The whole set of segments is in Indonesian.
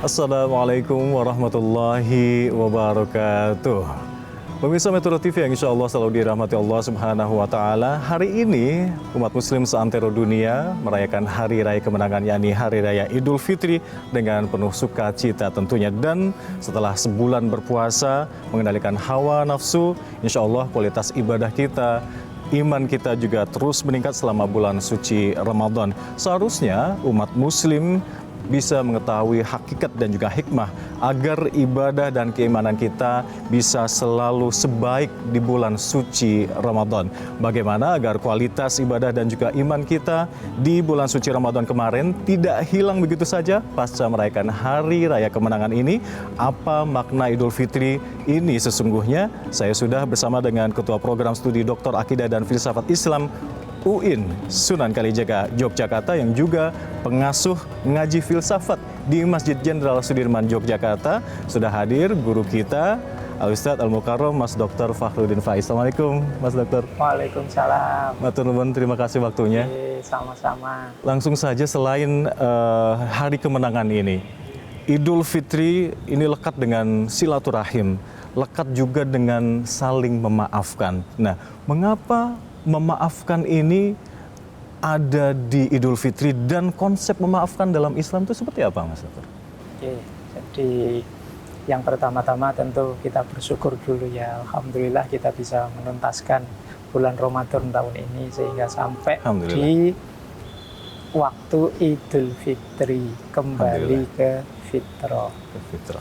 Assalamualaikum warahmatullahi wabarakatuh. Pemirsa Metro TV yang insya Allah selalu dirahmati Allah Subhanahu wa Ta'ala. Hari ini umat Muslim seantero dunia merayakan Hari Raya Kemenangan, yakni Hari Raya Idul Fitri dengan penuh sukacita tentunya. Dan setelah sebulan berpuasa mengendalikan hawa nafsu, insya Allah kualitas ibadah kita, iman kita juga terus meningkat selama bulan suci Ramadan. Seharusnya umat Muslim bisa mengetahui hakikat dan juga hikmah agar ibadah dan keimanan kita bisa selalu sebaik di bulan suci Ramadan. Bagaimana agar kualitas ibadah dan juga iman kita di bulan suci Ramadan kemarin tidak hilang begitu saja pasca merayakan Hari Raya Kemenangan ini. Apa makna Idul Fitri ini sesungguhnya? Saya sudah bersama dengan Ketua Program Studi Dr. Akidah dan Filsafat Islam UIN Sunan Kalijaga, Yogyakarta, yang juga pengasuh ngaji filsafat di Masjid Jenderal Sudirman, Yogyakarta. Sudah hadir guru kita, Al-Ustadz Al-Mukarram, Mas Dr. Fakhruddin Faiz. Assalamualaikum, Mas Dr. Waalaikumsalam. Matur nuwun, terima kasih waktunya. Sama-sama. Langsung saja, selain hari kemenangan ini, Idul Fitri ini lekat dengan silaturahim, lekat juga dengan saling memaafkan. Nah, mengapa memaafkan ini ada di Idul Fitri dan konsep memaafkan dalam Islam itu seperti apa, Mas Dr? Oke, jadi yang pertama-tama tentu kita bersyukur dulu ya. Alhamdulillah kita bisa menuntaskan bulan Ramadan tahun ini sehingga sampai di waktu Idul Fitri kembali ke fitrah.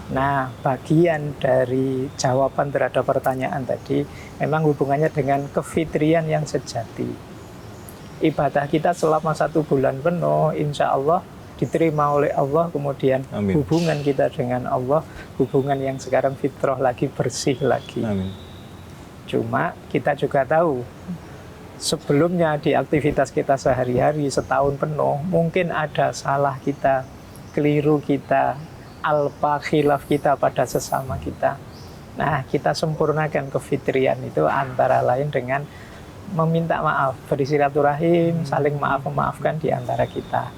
Nah, bagian dari jawaban terhadap pertanyaan tadi memang hubungannya dengan kefitrian yang sejati. Ibadah kita selama 1 bulan penuh, insya Allah diterima oleh Allah. Kemudian Amin. Hubungan kita dengan Allah, hubungan yang sekarang fitrah lagi, bersih lagi. Amin. Cuma kita juga tahu, sebelumnya di aktivitas kita sehari-hari setahun penuh, mungkin ada salah kita, keliru kita, alpa khilaf kita pada sesama kita. Nah, kita sempurnakan kefitrian itu antara lain dengan meminta maaf, bersilaturahim, saling maaf-memaafkan di antara kita.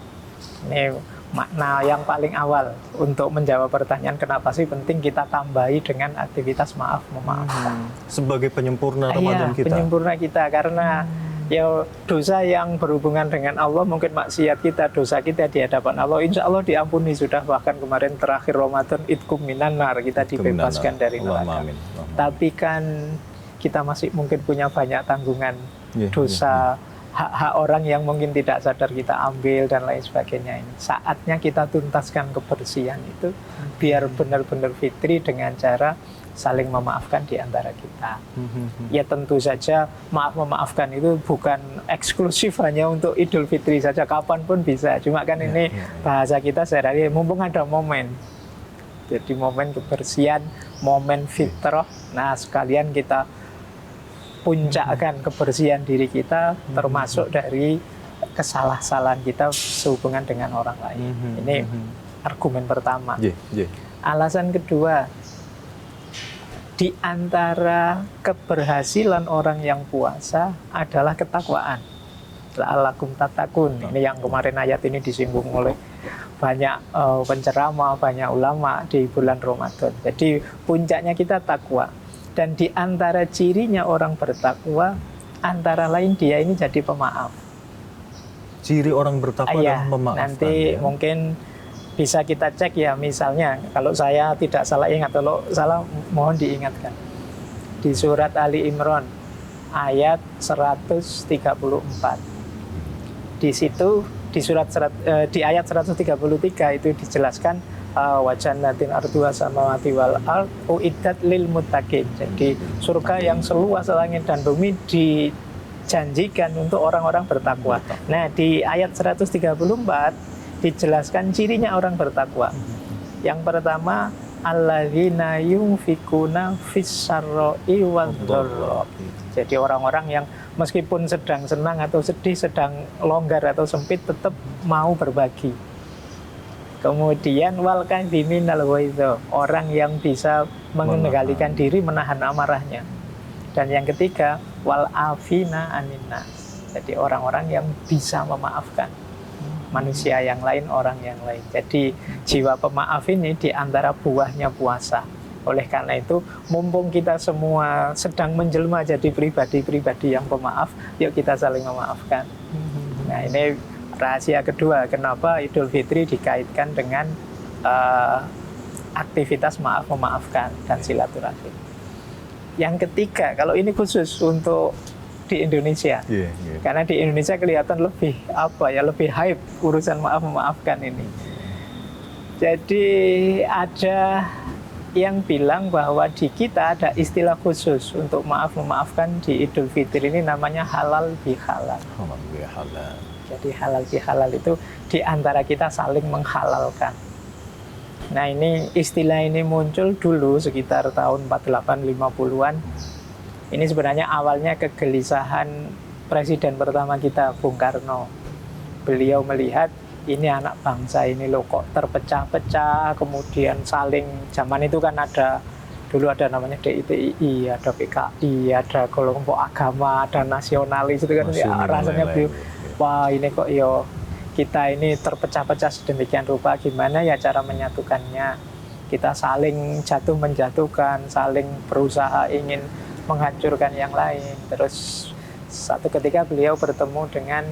Ini makna yang paling awal untuk menjawab pertanyaan kenapa sih penting kita tambahi dengan aktivitas maaf-memaafkan. Sebagai penyempurna Ramadan kita. Penyempurna kita, karena ya dosa yang berhubungan dengan Allah, mungkin maksiat kita, dosa kita di hadapan Allah, insya Allah diampuni sudah. Bahkan kemarin terakhir Ramadan, itkum minan nar, kita dibebaskan dari neraka. Tapi kan kita masih mungkin punya banyak tanggungan dosa, hak-hak orang yang mungkin tidak sadar kita ambil dan lain sebagainya. Ini saatnya kita tuntaskan kebersihan itu biar benar-benar fitri dengan cara saling memaafkan di antara kita. Ya tentu saja maaf-memaafkan itu bukan eksklusif hanya untuk Idul Fitri saja, kapanpun bisa. Cuma kan ini bahasa kita sehari-hari, mumpung ada momen. Jadi momen kebersihan, momen fitrah. Nah, sekalian kita puncakkan kebersihan diri kita, termasuk dari kesalahan-kesalahan kita sehubungan dengan orang lain. Ini argumen pertama. Alasan kedua, di antara keberhasilan orang yang puasa adalah ketakwaan. La'allakum tattaqun. Ini yang kemarin ayat ini disinggung oleh banyak penceramah, banyak ulama di bulan Ramadan. Jadi puncaknya kita takwa. Dan di antara cirinya orang bertakwa, antara lain dia ini jadi pemaaf. Ciri orang bertakwa adalah memaafkan. Nanti mungkin bisa kita cek ya, misalnya kalau saya tidak salah ingat, kalau salah mohon diingatkan. Di surat Ali Imran ayat 134. Di situ di ayat 133 itu dijelaskan wajannatin arduha samawati wal ard uiddat lil muttaqin. Jadi surga yang seluas langit dan bumi dijanjikan untuk orang-orang bertakwa. Nah, di ayat 134 dijelaskan cirinya orang bertakwa. Yang pertama, alladzina yunfikuna fis-sarra'i wad-dharra. Jadi orang-orang yang meskipun sedang senang atau sedih, sedang longgar atau sempit, tetap mau berbagi. Kemudian wal kadhiminal ghaidha, orang yang bisa mengendalikan diri, menahan amarahnya. Dan yang ketiga, wal afina aninnas. Jadi orang-orang yang bisa memaafkan. manusia yang lain, orang yang lain. Jadi jiwa pemaaf ini di antara buahnya puasa. Oleh karena itu, mumpung kita semua sedang menjelma jadi pribadi-pribadi yang pemaaf, yuk kita saling memaafkan. Nah, ini rahasia kedua, kenapa Idul Fitri dikaitkan dengan aktivitas maaf memaafkan dan silaturahim. Yang ketiga, kalau ini khusus untuk di Indonesia, karena di Indonesia kelihatan lebih hype urusan maaf memaafkan ini. Jadi ada yang bilang bahwa di kita ada istilah khusus untuk maaf memaafkan di Idul Fitri ini, namanya halal bihalal. Halal bihalal. Jadi halal bihalal itu di antara kita saling menghalalkan. Nah, ini istilah ini muncul dulu sekitar tahun 48-50-an. Ini sebenarnya awalnya kegelisahan Presiden pertama kita, Bung Karno. Beliau melihat ini anak bangsa ini loh kok terpecah-pecah, kemudian saling, zaman itu kan dulu ada namanya DITI, ada PKI, ada kelompok agama, ada nasionalis, itu kan rasanya beliau, wah ini kok kita ini terpecah-pecah sedemikian rupa, gimana ya cara menyatukannya? Kita saling jatuh menjatuhkan, saling berusaha ingin menghancurkan yang lain. Terus satu ketika beliau bertemu dengan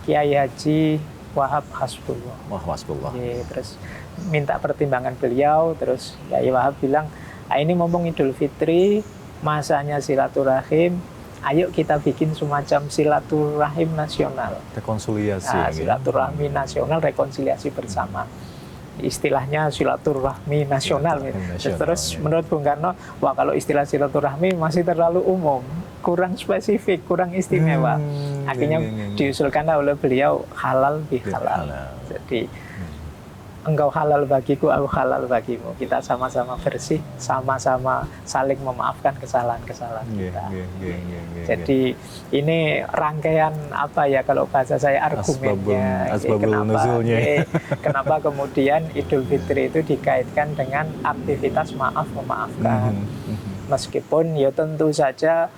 Kiai Haji Wahab Hasbullah. Terus minta pertimbangan beliau, terus Kiai Wahab bilang, ini mumpung Idul Fitri, masanya silaturahim, ayo kita bikin semacam silaturahim nasional. Rekonsiliasi. Silaturahmi nasional, rekonsiliasi bersama. Istilahnya silaturahmi nasional. Terus menurut Bung Karno, wah kalau istilah silaturahmi masih terlalu umum, kurang spesifik, kurang istimewa. Akhirnya diusulkan oleh beliau halal bihalal. Jadi engkau halal bagiku, aku halal bagimu. Kita sama-sama bersih, sama-sama saling memaafkan kesalahan-kesalahan kita. Jadi ini rangkaian kalau bahasa saya argumennya. Kenapa kemudian Idul Fitri itu dikaitkan dengan aktivitas maaf memaafkan. Meskipun ya tentu saja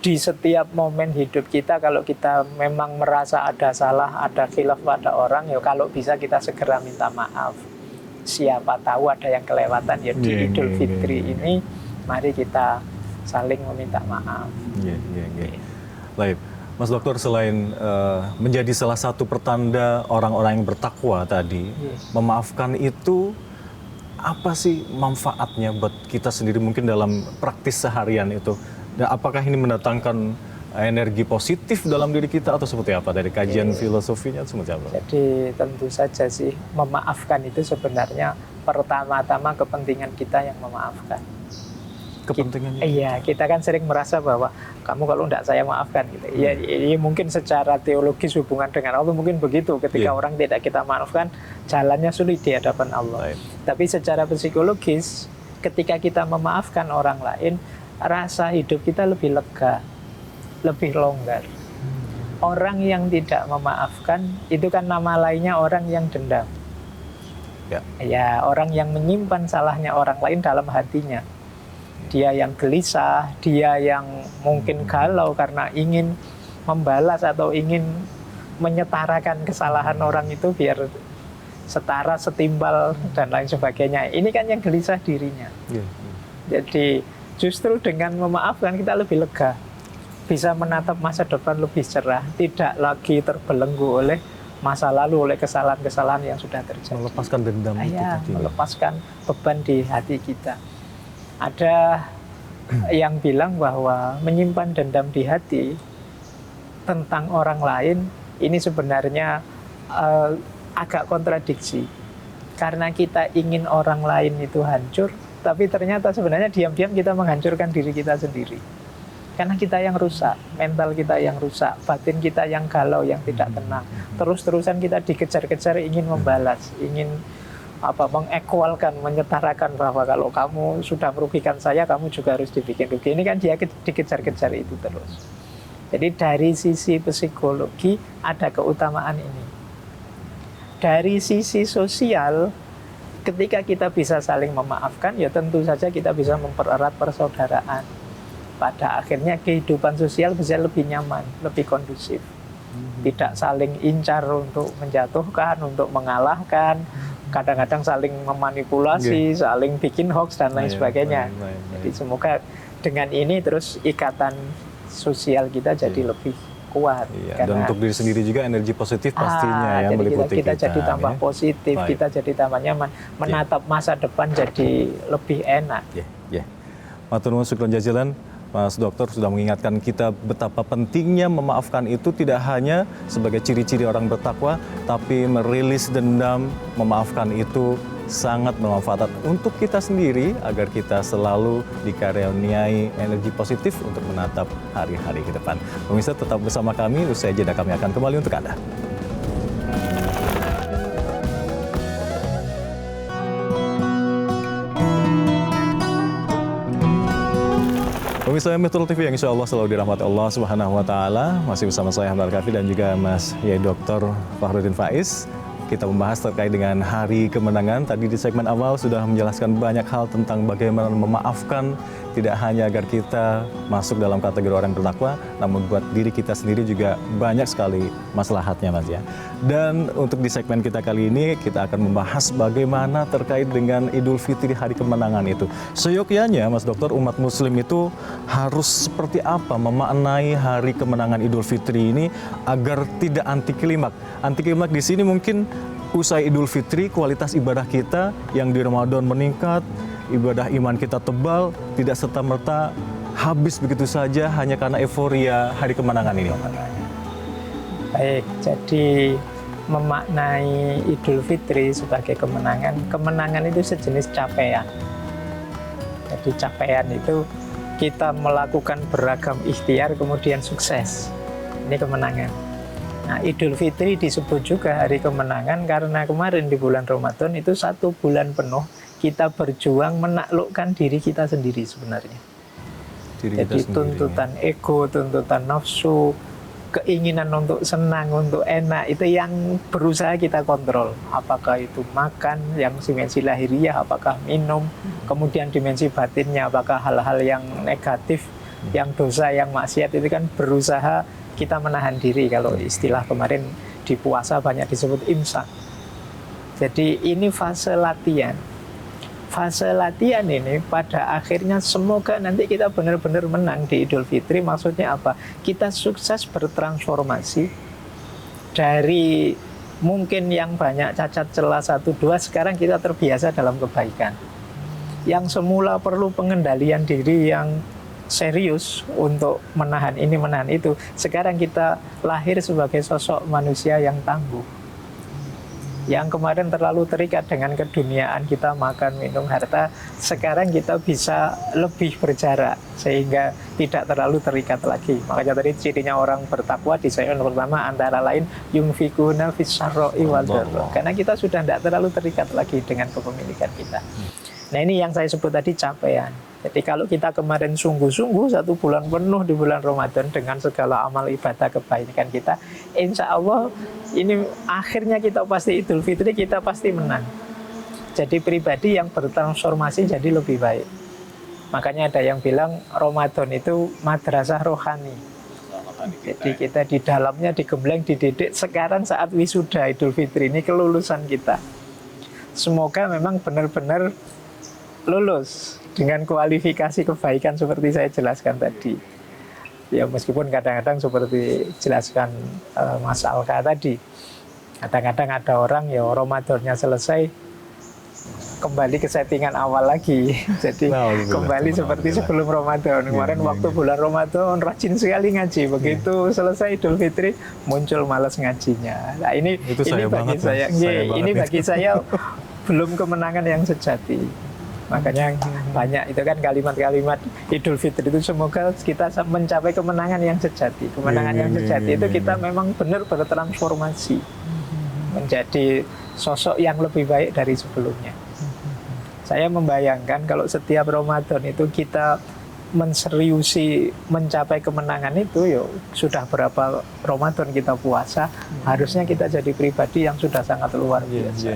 di setiap momen hidup kita, kalau kita memang merasa ada salah, ada khilaf pada orang, ya kalau bisa kita segera minta maaf. Siapa tahu ada yang kelewatan, ya di Idul Fitri ini mari kita saling meminta maaf. Baik, Mas Dokter, selain menjadi salah satu pertanda orang-orang yang bertakwa tadi, memaafkan itu apa sih manfaatnya buat kita sendiri mungkin dalam praktis seharian itu? Dan apakah ini mendatangkan energi positif dalam diri kita atau seperti apa dari kajian filosofinya seperti apa? Jadi tentu saja sih memaafkan itu sebenarnya pertama-tama kepentingan kita yang memaafkan. Kepentingannya? Iya, kita kan sering merasa bahwa kamu kalau tidak saya maafkan gitu. Ya, mungkin secara teologis hubungan dengan Allah mungkin begitu. Ketika orang tidak kita maafkan, jalannya sulit di hadapan Allah. Tapi secara psikologis, ketika kita memaafkan orang lain, rasa hidup kita lebih lega, lebih longgar. Orang yang tidak memaafkan itu kan nama lainnya orang yang dendam. Ya, orang yang menyimpan salahnya orang lain dalam hatinya. Dia yang gelisah, dia yang mungkin galau karena ingin membalas atau ingin menyetarakan kesalahan orang itu biar setara, setimbal dan lain sebagainya. Ini kan yang gelisah dirinya. Jadi justru dengan memaafkan kita lebih lega, bisa menatap masa depan lebih cerah, tidak lagi terbelenggu oleh masa lalu, oleh kesalahan-kesalahan yang sudah terjadi. Melepaskan dendam itu tadi. Melepaskan beban di hati kita. Ada yang bilang bahwa menyimpan dendam di hati tentang orang lain ini sebenarnya agak kontradiksi. Karena kita ingin orang lain itu hancur, tapi ternyata sebenarnya diam-diam kita menghancurkan diri kita sendiri. Karena kita yang rusak, mental kita yang rusak, batin kita yang galau, yang tidak tenang. Terus-terusan kita dikejar-kejar ingin membalas, ingin mengekualkan, menyetarakan bahwa kalau kamu sudah merugikan saya, kamu juga harus dibikin rugi. Ini kan dia dikejar-kejar itu terus. Jadi dari sisi psikologi ada keutamaan ini. Dari sisi sosial, ketika kita bisa saling memaafkan, ya tentu saja kita bisa mempererat persaudaraan. Pada akhirnya kehidupan sosial bisa lebih nyaman, lebih kondusif. Tidak saling incar untuk menjatuhkan, untuk mengalahkan, kadang-kadang saling memanipulasi, saling bikin hoax dan lain sebagainya. Jadi semoga dengan ini terus ikatan sosial kita jadi lebih kuat. Dan untuk diri sendiri juga energi positif pastinya yang meliputi kita jadi tambah positif, kita jadi tambah nyaman, menatap masa depan jadi lebih enak. Matur nuwun syukron jazilan. Mas Dokter sudah mengingatkan kita betapa pentingnya memaafkan itu tidak hanya sebagai ciri-ciri orang bertakwa, tapi merilis dendam, memaafkan itu sangat bermanfaat untuk kita sendiri agar kita selalu dikaruniai energi positif untuk menatap hari-hari ke depan. Pemirsa tetap bersama kami, usai jeda kami akan kembali untuk Anda. Pemirsa Metro TV yang insya Allah selalu dirahmati Allah Subhanahu Wa Taala, masih bersama saya Hamdar Kafi dan juga Mas Yai Dr. Fakhruddin Faiz. Kita membahas terkait dengan hari kemenangan. Tadi di segmen awal sudah menjelaskan banyak hal tentang bagaimana memaafkan, tidak hanya agar kita masuk dalam kategori orang bertakwa, namun buat diri kita sendiri juga banyak sekali maslahatnya, Mas ya. Dan untuk di segmen kita kali ini, kita akan membahas bagaimana terkait dengan Idul Fitri, hari kemenangan itu. Seyogyanya, Mas Dokter, umat Muslim itu harus seperti apa memaknai hari kemenangan Idul Fitri ini agar tidak anti klimak. Anti klimak di sini mungkin usai Idul Fitri, kualitas ibadah kita yang di Ramadan meningkat, ibadah iman kita tebal, tidak serta-merta habis begitu saja hanya karena euforia hari kemenangan ini. Baik, jadi memaknai Idul Fitri sebagai kemenangan. Kemenangan itu sejenis capaian. Jadi capaian itu kita melakukan beragam ikhtiar kemudian sukses. Ini kemenangan. Nah, Idul Fitri disebut juga hari kemenangan karena kemarin di bulan Ramadan itu 1 bulan penuh kita berjuang menaklukkan diri kita sendiri sebenarnya. Jadi tuntutan ego, tuntutan nafsu, keinginan untuk senang, untuk enak, itu yang berusaha kita kontrol. Apakah itu makan, yang dimensi lahiriah, apakah minum, kemudian dimensi batinnya, apakah hal-hal yang negatif, yang dosa, yang maksiat, itu kan berusaha kita menahan diri. Kalau istilah kemarin di puasa banyak disebut imsak. Jadi ini fase latihan. Fase latihan ini pada akhirnya semoga nanti kita benar-benar menang di Idul Fitri. Maksudnya apa? Kita sukses bertransformasi dari mungkin yang banyak cacat celah 1-2, sekarang kita terbiasa dalam kebaikan. Yang semula perlu pengendalian diri yang serius untuk menahan ini, menahan itu, sekarang kita lahir sebagai sosok manusia yang tangguh. Yang kemarin terlalu terikat dengan keduniaan, kita makan, minum, harta, sekarang kita bisa lebih berjarak sehingga tidak terlalu terikat lagi. Makanya tadi cirinya orang bertakwa di segmen pertama antara lain yunfikuna fis-syarra'i wal dharra. Karena kita sudah tidak terlalu terikat lagi dengan kepemilikan kita. Nah, ini yang saya sebut tadi capaian. Jadi kalau kita kemarin sungguh-sungguh 1 bulan penuh di bulan Ramadan dengan segala amal ibadah kebaikan kita, insya Allah ini akhirnya kita pasti Idul Fitri kita pasti menang. Jadi pribadi yang bertransformasi jadi lebih baik. Makanya ada yang bilang Ramadan itu madrasah rohani. Jadi kita di dalamnya digembleng, dididik. Sekarang saat wisuda Idul Fitri ini kelulusan kita. Semoga memang benar-benar lulus dengan kualifikasi kebaikan seperti saya jelaskan tadi. Ya meskipun kadang-kadang seperti jelaskan Mas Alka tadi, kadang-kadang ada orang ya Ramadannya selesai kembali ke settingan awal lagi. Jadi kembali seperti sebelum Ramadan. Kemarin waktu bulan Ramadan rajin sekali ngaji. Begitu selesai Idul Fitri muncul malas ngajinya. Nah ini bagi saya, ini bagi saya belum kemenangan yang sejati. Makanya banyak itu kan kalimat-kalimat Idul Fitri itu semoga kita mencapai kemenangan yang sejati. Kemenangan yang sejati itu kita memang benar bertransformasi menjadi sosok yang lebih baik dari sebelumnya. Saya membayangkan kalau setiap Ramadan itu kita menseriusi mencapai kemenangan itu, ya sudah berapa Ramadan kita puasa, harusnya kita jadi pribadi yang sudah sangat luar biasa.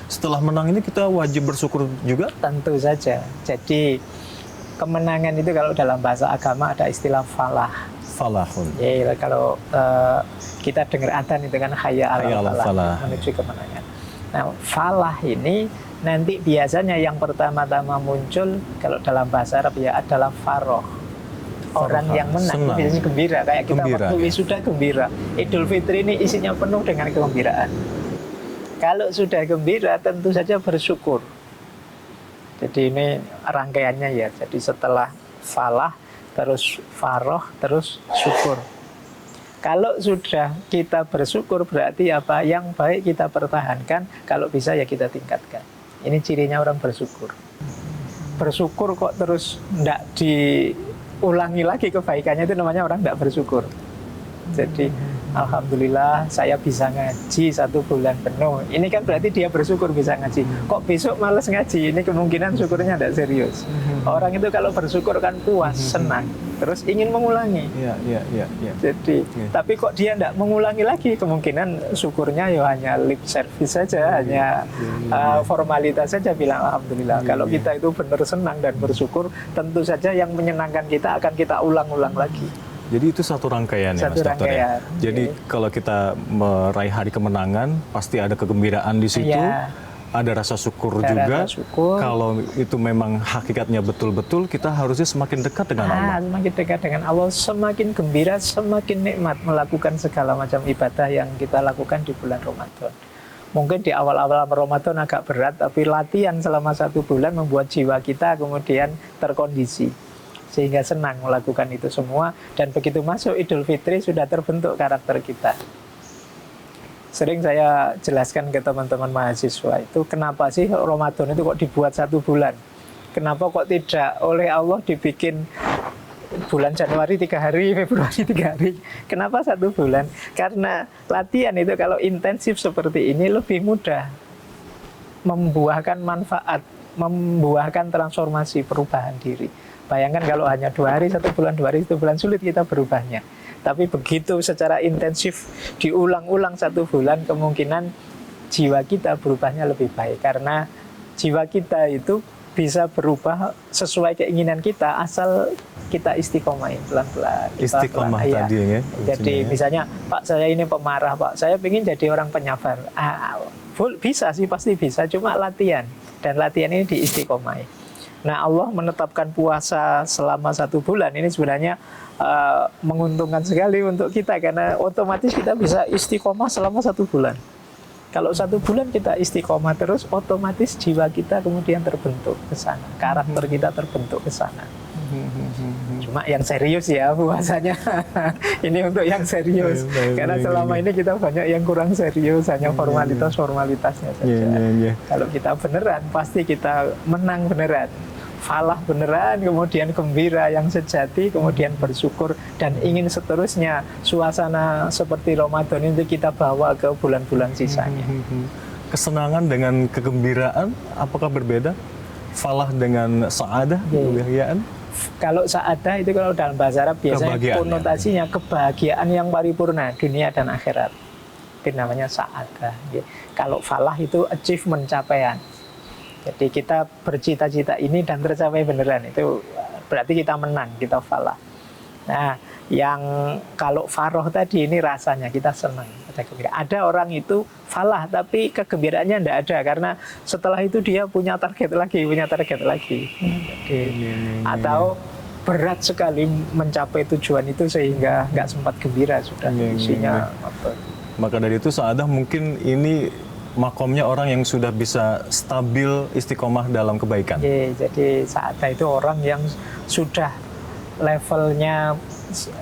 Setelah menang ini kita wajib bersyukur juga? Tentu saja. Jadi kemenangan itu kalau dalam bahasa agama ada istilah falah. falahun. Ya, kalau kita dengar adzan itu kan hayya Hayya 'alal 'alal falah, falah. menuju kemenangan. Nah, falah ini nanti biasanya yang pertama-tama muncul kalau dalam bahasa Arab ya adalah faroh. Orang Faroh, yang menang itu senang. biasanya gembira, kayak kita Gembira, waktu ya. wisuda gembira. Idul Fitri ini isinya penuh dengan kegembiraan. Kalau sudah gembira tentu saja bersyukur. Jadi ini rangkaiannya ya. Jadi setelah falah, terus faroh, terus syukur. Kalau sudah kita bersyukur berarti apa? Yang baik kita pertahankan, kalau bisa ya kita tingkatkan. Ini cirinya orang bersyukur. Bersyukur kok terus tidak diulangi lagi kebaikannya, itu namanya orang tidak bersyukur. Jadi alhamdulillah saya bisa ngaji 1 bulan penuh. Ini kan berarti dia bersyukur bisa ngaji. Kok besok males ngaji? Ini kemungkinan syukurnya tidak serius. Orang itu kalau bersyukur kan puas, senang, terus ingin mengulangi. Ya. Jadi, tapi kok dia tidak mengulangi lagi, kemungkinan syukurnya ya hanya lip service saja, hanya formalitas saja bilang alhamdulillah. Kalau kita itu benar senang dan bersyukur, tentu saja yang menyenangkan kita akan kita ulang-ulang lagi. Jadi itu satu rangkaian ya, Satu Mas Dokter ya. rangkaian. Jadi kalau kita meraih hari kemenangan, pasti ada kegembiraan di situ, Iya. ada rasa syukur Ada juga. rasa syukur. Kalau itu memang hakikatnya betul-betul, kita harusnya semakin dekat dengan Allah. Semakin dekat dengan Allah, semakin gembira, semakin nikmat melakukan segala macam ibadah yang kita lakukan di bulan Ramadan. Mungkin di awal-awal Ramadan agak berat, tapi latihan selama 1 bulan membuat jiwa kita kemudian terkondisi, sehingga senang melakukan itu semua. Dan begitu masuk Idul Fitri sudah terbentuk karakter kita. Sering saya jelaskan ke teman-teman mahasiswa itu, kenapa sih Ramadan itu kok dibuat 1 bulan? Kenapa kok tidak oleh Allah dibikin bulan Januari 3 hari, Februari 3 hari? Kenapa 1 bulan? Karena latihan itu kalau intensif seperti ini lebih mudah membuahkan manfaat, membuahkan transformasi, perubahan diri. Bayangkan kalau hanya 2 hari, 1 bulan, 2 hari, 1 bulan, sulit kita berubahnya. Tapi begitu secara intensif diulang-ulang 1 bulan, kemungkinan jiwa kita berubahnya lebih baik. Karena jiwa kita itu bisa berubah sesuai keinginan kita, asal kita istiqomahin pelan-pelan. Istiqomah Iya. tadi ya. Jadi misalnya, Pak saya ini pemarah, Pak saya ingin jadi orang penyabar. Bisa sih, pasti bisa, cuma latihan. Dan latihan ini diistiqomahin. Nah, Allah menetapkan puasa selama 1 bulan ini sebenarnya menguntungkan sekali untuk kita, karena otomatis kita bisa istiqomah selama 1 bulan. Kalau 1 bulan kita istiqomah terus, otomatis jiwa kita kemudian terbentuk ke sana, karakter kita terbentuk ke sana. Cuma yang serius ya puasanya. Ini untuk yang serius. Karena selama ini kita banyak yang kurang serius, hanya formalitas-formalitasnya saja. Kalau kita beneran, pasti kita menang beneran. Falah beneran, kemudian gembira yang sejati, kemudian bersyukur, dan ingin seterusnya suasana seperti Ramadan itu kita bawa ke bulan-bulan sisanya. Kesenangan dengan kegembiraan apakah berbeda? Falah dengan sa'adah, kebahagiaan? Kalau sa'adah itu kalau dalam bahasa Arab biasanya Kebahagiaan, konotasinya kebahagiaan yang paripurna, dunia dan akhirat. Itu namanya sa'adah. Kalau falah itu achievement, capaian. Jadi kita bercita-cita ini dan tercapai beneran, itu berarti kita menang, kita falah. Nah, yang kalau faroh tadi ini rasanya kita senang, ada gembira. Ada orang itu falah tapi kegembiraannya tidak ada, karena setelah itu dia punya target lagi. Atau berat sekali mencapai tujuan itu sehingga nggak sempat gembira, sudah isinya apa. Maka dari itu sa'adah mungkin ini makomnya orang yang sudah bisa stabil istiqomah dalam kebaikan. Jadi sa'adah itu orang yang sudah levelnya,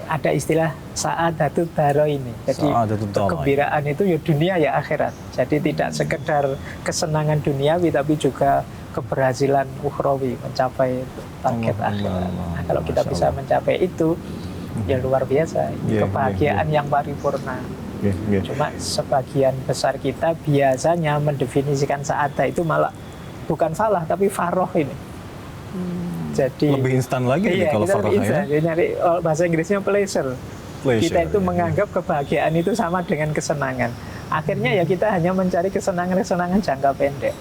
ada istilah sa'adatud daraini. Jadi kegembiraan itu ya dunia ya akhirat. Jadi tidak sekedar kesenangan duniawi tapi juga keberhasilan ukhrawi, mencapai target akhirat. Nah, kalau kita bisa mencapai itu ya luar biasa. Kebahagiaan yang paripurna. Cuma sebagian besar kita biasanya mendefinisikan sa'adah itu malah bukan falah tapi faroh ini. Jadi lebih instan lagi kalau faroh ya. Jadi nyari bahasa Inggrisnya pleasure. Kita itu menganggap kebahagiaan itu sama dengan kesenangan. Akhirnya ya kita hanya mencari kesenangan-kesenangan jangka pendek.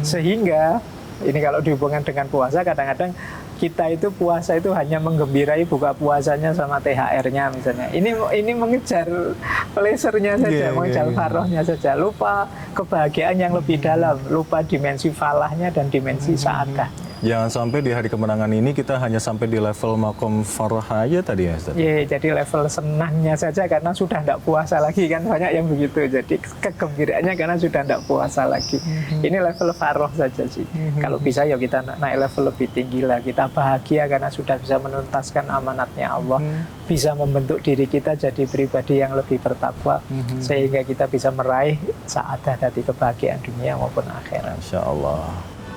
Sehingga ini kalau dihubungkan dengan puasa, kadang-kadang kita itu puasa itu hanya menggembirai buka puasanya sama THR-nya misalnya. Ini mengejar pleasure-nya saja, mengejar farohnya saja. Lupa kebahagiaan yang lebih dalam, lupa dimensi falahnya dan dimensi sa'adah. Jangan sampai di hari kemenangan ini kita hanya sampai di level makom farah aja tadi ya Ustaz. Iya, jadi level senangnya saja karena sudah tidak puasa lagi kan, banyak yang begitu. Jadi kegembiraannya karena sudah tidak puasa lagi. Ini level faroh saja sih. Kalau bisa ya kita naik level lebih tinggi lah. Kita bahagia karena sudah bisa menuntaskan amanatnya Allah, bisa membentuk diri kita jadi pribadi yang lebih bertakwa, sehingga kita bisa meraih sa'adah dari kebahagiaan dunia maupun akhirat. Masya Allah.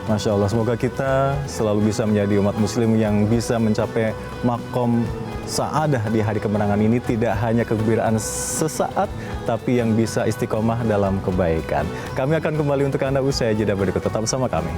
Masya Allah, semoga kita selalu bisa menjadi umat muslim yang bisa mencapai makom sa'adah di hari kemenangan ini. Tidak hanya kegembiraan sesaat, tapi yang bisa istiqomah dalam kebaikan. Kami akan kembali untuk Anda usai jeda berikut. Tetap bersama kami.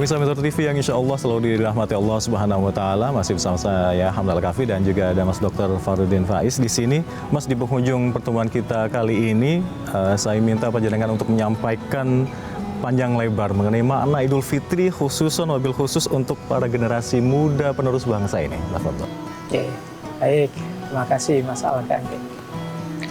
Pemirsa Metro TV yang insya Allah selalu dirahmati Allah Subhanahu Wa Taala, masih bersama saya Hamdal Kafi dan juga ada Mas Dr. Farudin Faiz di sini. Mas, di penghujung pertemuan kita kali ini, saya minta panjenengan untuk menyampaikan panjang lebar mengenai makna Idul Fitri, khususan wabil khusus untuk para generasi muda penerus bangsa ini. Oke, baik, terima kasih Mas Al-Kangge.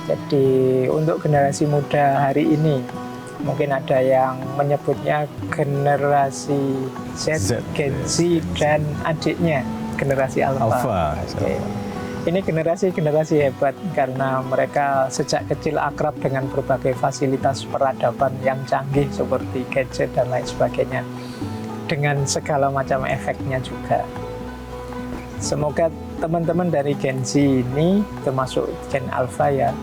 Jadi untuk generasi muda hari ini, mungkin ada yang menyebutnya generasi Z, Gen Z, dan adiknya generasi Alpha. Okay. Ini generasi hebat karena mereka sejak kecil akrab dengan berbagai fasilitas peradaban yang canggih seperti gadget dan lain sebagainya, dengan segala macam efeknya juga. Semoga teman-teman dari Gen Z ini, termasuk Gen Alpha ya,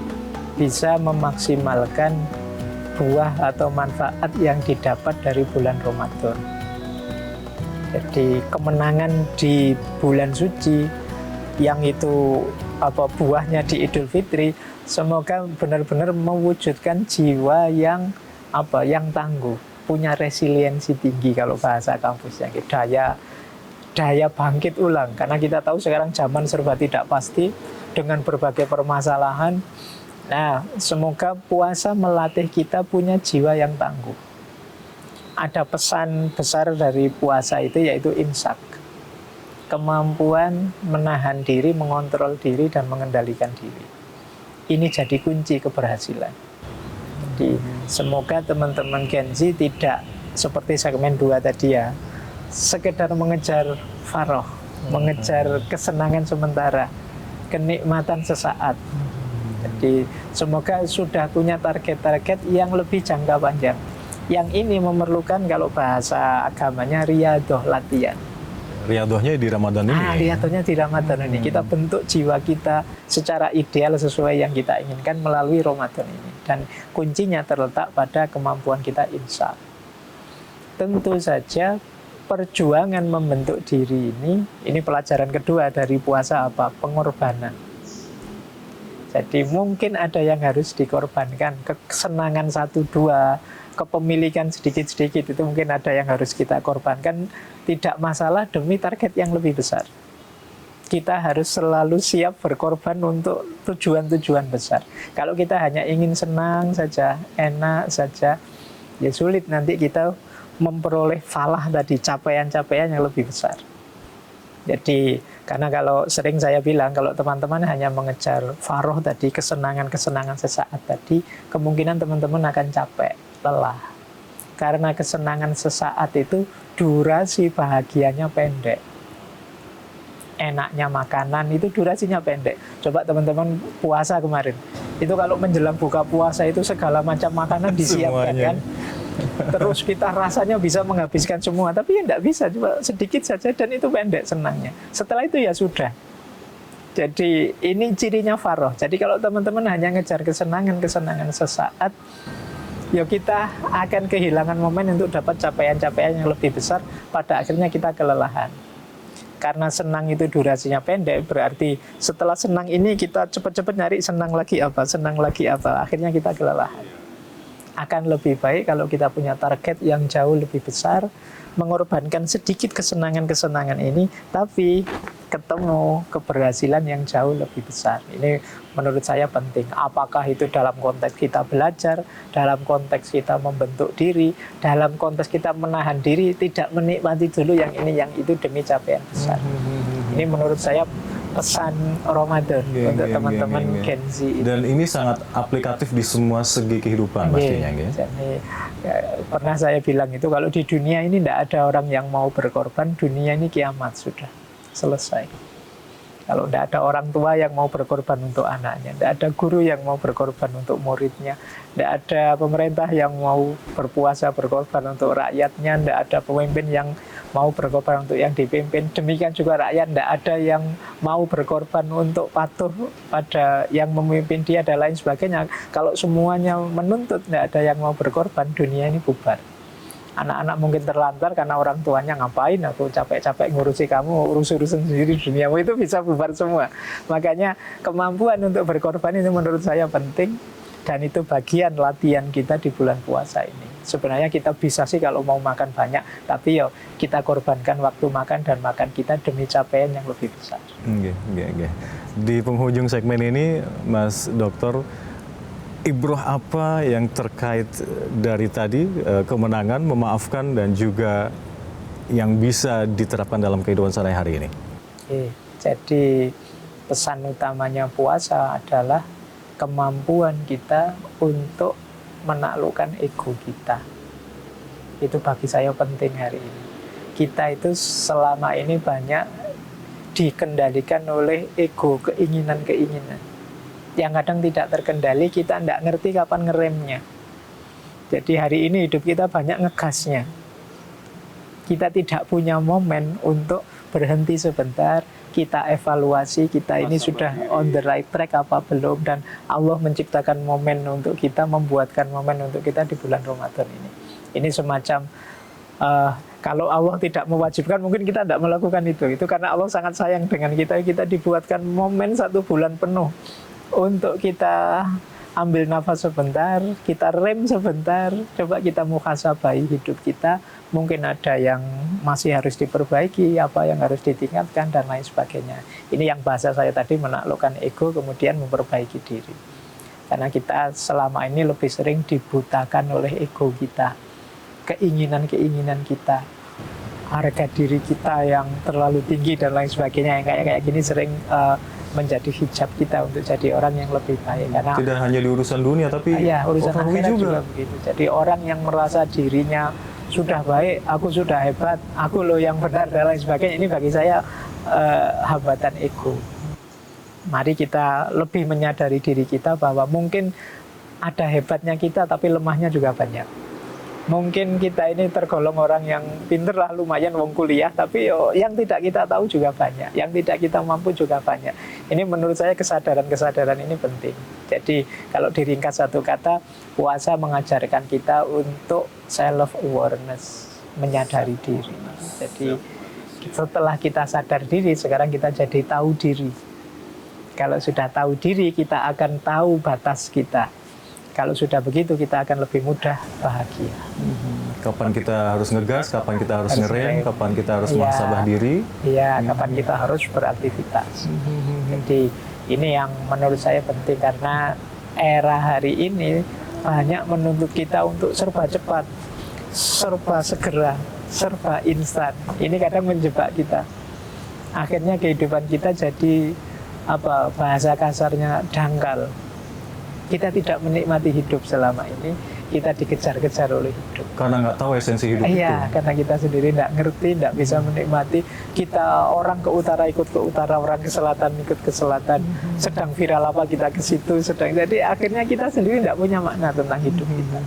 bisa memaksimalkan buah atau manfaat yang didapat dari bulan Ramadan. Jadi kemenangan di bulan suci yang itu buahnya di Idul Fitri, semoga benar-benar mewujudkan jiwa yang tangguh, punya resiliensi tinggi kalau bahasa kampusnya, daya bangkit ulang. Karena kita tahu sekarang zaman serba tidak pasti dengan berbagai permasalahan. Nah, semoga puasa melatih kita punya jiwa yang tangguh. Ada pesan besar dari puasa itu, yaitu imsak. Kemampuan menahan diri, mengontrol diri, dan mengendalikan diri. Ini jadi kunci keberhasilan. Jadi, semoga teman-teman Gen Z tidak seperti segmen 2 tadi ya, sekedar mengejar faroh, mengejar kesenangan sementara, kenikmatan sesaat. Jadi semoga sudah punya target-target yang lebih jangka panjang. Yang ini memerlukan, kalau bahasa agamanya, riyadoh, latihan. Riyadohnya di Ramadan ini? Riyadohnya di Ramadan ini. Kita bentuk jiwa kita secara ideal sesuai yang kita inginkan melalui Ramadan ini. Dan kuncinya terletak pada kemampuan kita imsak. Tentu saja perjuangan membentuk diri ini pelajaran kedua dari puasa apa? Pengorbanan. Jadi mungkin ada yang harus dikorbankan, kesenangan 1-2, kepemilikan sedikit-sedikit itu mungkin ada yang harus kita korbankan, tidak masalah demi target yang lebih besar. Kita harus selalu siap berkorban untuk tujuan-tujuan besar. Kalau kita hanya ingin senang saja, enak saja, ya sulit nanti kita memperoleh falah tadi, capaian-capaian yang lebih besar. Jadi, karena kalau sering saya bilang, kalau teman-teman hanya mengejar faroh tadi, kesenangan-kesenangan sesaat tadi, kemungkinan teman-teman akan capek, lelah. Karena kesenangan sesaat itu durasi bahagianya pendek. Enaknya makanan itu durasinya pendek. Coba teman-teman puasa kemarin, itu kalau menjelang buka puasa itu segala macam makanan disiapkan kan. Terus kita rasanya bisa menghabiskan semua, tapi ya tidak bisa, cuma sedikit saja dan itu pendek senangnya. Setelah itu ya sudah. Jadi ini cirinya faroh. Jadi kalau teman-teman hanya ngejar kesenangan sesaat, ya kita akan kehilangan momen untuk dapat capaian-capaian yang lebih besar. Pada akhirnya kita kelelahan. Karena senang itu durasinya pendek, berarti setelah senang ini kita cepat-cepat nyari senang lagi apa. Akhirnya kita kelelahan. Akan lebih baik kalau kita punya target yang jauh lebih besar, mengorbankan sedikit kesenangan-kesenangan ini, tapi ketemu keberhasilan yang jauh lebih besar. Ini menurut saya penting. Apakah itu dalam konteks kita belajar, dalam konteks kita membentuk diri, dalam konteks kita menahan diri, tidak menikmati dulu yang ini, yang itu demi capaian besar. Ini menurut saya pesan Ramadan untuk teman-teman Gen Z. Dan ini sangat aplikatif di semua segi kehidupan pastinya. Jadi, pernah saya bilang itu, kalau di dunia ini tidak ada orang yang mau berkorban, dunia ini kiamat sudah selesai. Kalau tidak ada orang tua yang mau berkorban untuk anaknya, tidak ada guru yang mau berkorban untuk muridnya, tidak ada pemerintah yang mau berpuasa berkorban untuk rakyatnya, tidak ada pemimpin yang mau berkorban untuk yang dipimpin. Demikian juga rakyat, tidak ada yang mau berkorban untuk patuh pada yang memimpin dia dan lain sebagainya. Kalau semuanya menuntut, tidak ada yang mau berkorban, dunia ini bubar. Anak-anak mungkin terlantar karena orang tuanya, ngapain aku capek-capek ngurusi kamu, urus-urusan sendiri duniamu, itu bisa bubar semua. Makanya kemampuan untuk berkorban itu menurut saya penting, dan itu bagian latihan kita di bulan puasa ini. Sebenarnya kita bisa sih kalau mau makan banyak, tapi yo kita korbankan waktu makan dan makan kita demi capaian yang lebih besar. Di penghujung segmen ini, Mas Dokter, ibroh apa yang terkait dari tadi kemenangan, memaafkan, dan juga yang bisa diterapkan dalam kehidupan sehari-hari ini? Jadi pesan utamanya puasa adalah kemampuan kita untuk menaklukkan ego kita. Itu bagi saya penting hari ini. Kita itu selama ini banyak dikendalikan oleh ego, keinginan-keinginan yang kadang tidak terkendali, kita tidak ngerti kapan ngeremnya. Jadi hari ini hidup kita banyak ngegasnya. Kita tidak punya momen untuk berhenti sebentar, kita evaluasi, kita ini sudah on the right track apa belum, dan Allah menciptakan momen untuk kita, membuatkan momen untuk kita di bulan Ramadan ini. Ini semacam kalau Allah tidak mewajibkan, mungkin kita tidak melakukan itu. Itu karena Allah sangat sayang dengan kita. Kita dibuatkan momen 1 bulan penuh untuk kita ambil nafas sebentar, kita rem sebentar, coba kita muhasabahi hidup kita. Mungkin ada yang masih harus diperbaiki, apa yang harus ditingkatkan, dan lain sebagainya. Ini yang bahasa saya tadi, menaklukkan ego, kemudian memperbaiki diri. Karena kita selama ini lebih sering dibutakan oleh ego kita, keinginan-keinginan kita, harga diri kita yang terlalu tinggi, dan lain sebagainya. Yang kayak gini sering menjadi hijab kita untuk jadi orang yang lebih baik. Karena tidak hanya di urusan dunia, tapi urusan akhirat juga begitu. Jadi orang yang merasa dirinya sudah baik, aku sudah hebat, aku loh yang benar, dan lain sebagainya, ini bagi saya hambatan ego. Mari kita lebih menyadari diri kita bahwa mungkin ada hebatnya kita, tapi lemahnya juga banyak. Mungkin kita ini tergolong orang yang pinter lah, lumayan wong kuliah, tapi yang tidak kita tahu juga banyak, yang tidak kita mampu juga banyak. Ini menurut saya kesadaran-kesadaran ini penting. Jadi kalau diringkas satu kata, puasa mengajarkan kita untuk self-awareness, menyadari diri. Jadi setelah kita sadar diri, sekarang kita jadi tahu diri. Kalau sudah tahu diri, kita akan tahu batas kita. Kalau sudah begitu, kita akan lebih mudah bahagia. Kapan kita harus ngegas, kapan kita harus ngerem, kapan kita harus muhasabah diri. Iya, kapan kita harus beraktivitas. Jadi ini yang menurut saya penting, karena era hari ini banyak menuntut kita untuk serba cepat, serba segera, serba instan. Ini kadang menjebak kita. Akhirnya kehidupan kita jadi bahasa kasarnya dangkal. Kita tidak menikmati hidup selama ini, kita dikejar-kejar oleh hidup. Karena nggak tahu esensi hidup itu. Iya, karena kita sendiri nggak ngerti, nggak bisa menikmati. Kita orang ke utara ikut ke utara, orang ke selatan ikut ke selatan. Sedang viral apa kita ke situ, jadi akhirnya kita sendiri nggak punya makna tentang hidup kita.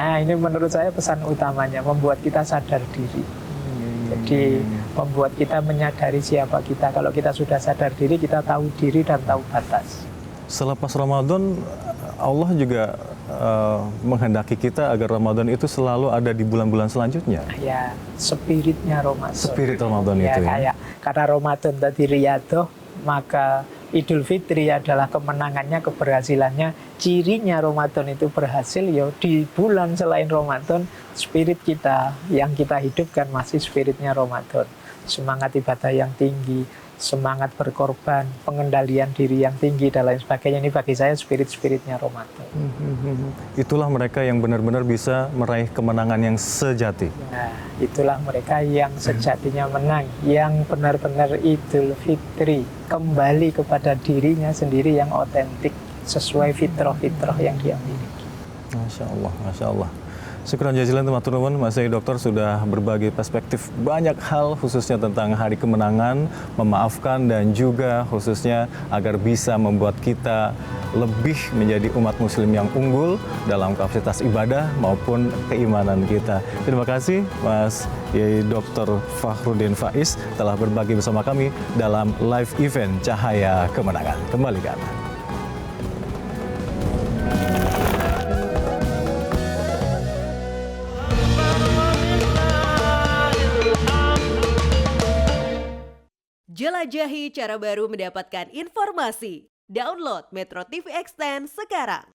Nah, ini menurut saya pesan utamanya, membuat kita sadar diri. Jadi membuat kita menyadari siapa kita. Kalau kita sudah sadar diri, kita tahu diri dan tahu batas. Selepas Ramadan, Allah juga menghendaki kita agar Ramadan itu selalu ada di bulan-bulan selanjutnya. Ya, spiritnya Ramadan. Spirit Ramadan ya, itu ya. Karena Ramadan tadi riyadoh, maka Idul Fitri adalah kemenangannya, keberhasilannya. Cirinya Ramadan itu berhasil, ya di bulan selain Ramadan, spirit kita yang kita hidupkan masih spiritnya Ramadan. semangat ibadah yang tinggi, semangat berkorban, pengendalian diri yang tinggi, dan lain sebagainya. Ini bagi saya spirit-spiritnya Ramadan. Itulah mereka yang benar-benar bisa meraih kemenangan yang sejati. Nah, itulah mereka yang sejatinya menang, yang benar-benar Idul Fitri, kembali kepada dirinya sendiri yang otentik, sesuai fitrah-fitrah yang dia miliki. Masya Allah, Masya Allah. Syukran jazilan teman-teman, Mas Yai Dokter sudah berbagi perspektif banyak hal khususnya tentang hari kemenangan, memaafkan dan juga khususnya agar bisa membuat kita lebih menjadi umat muslim yang unggul dalam kapasitas ibadah maupun keimanan kita. Terima kasih Mas Yai Dokter Fakhruddin Faiz telah berbagi bersama kami dalam live event Cahaya Kemenangan. Kembali ke Anda. Jelajahi cara baru mendapatkan informasi. Download Metro TV Extend sekarang.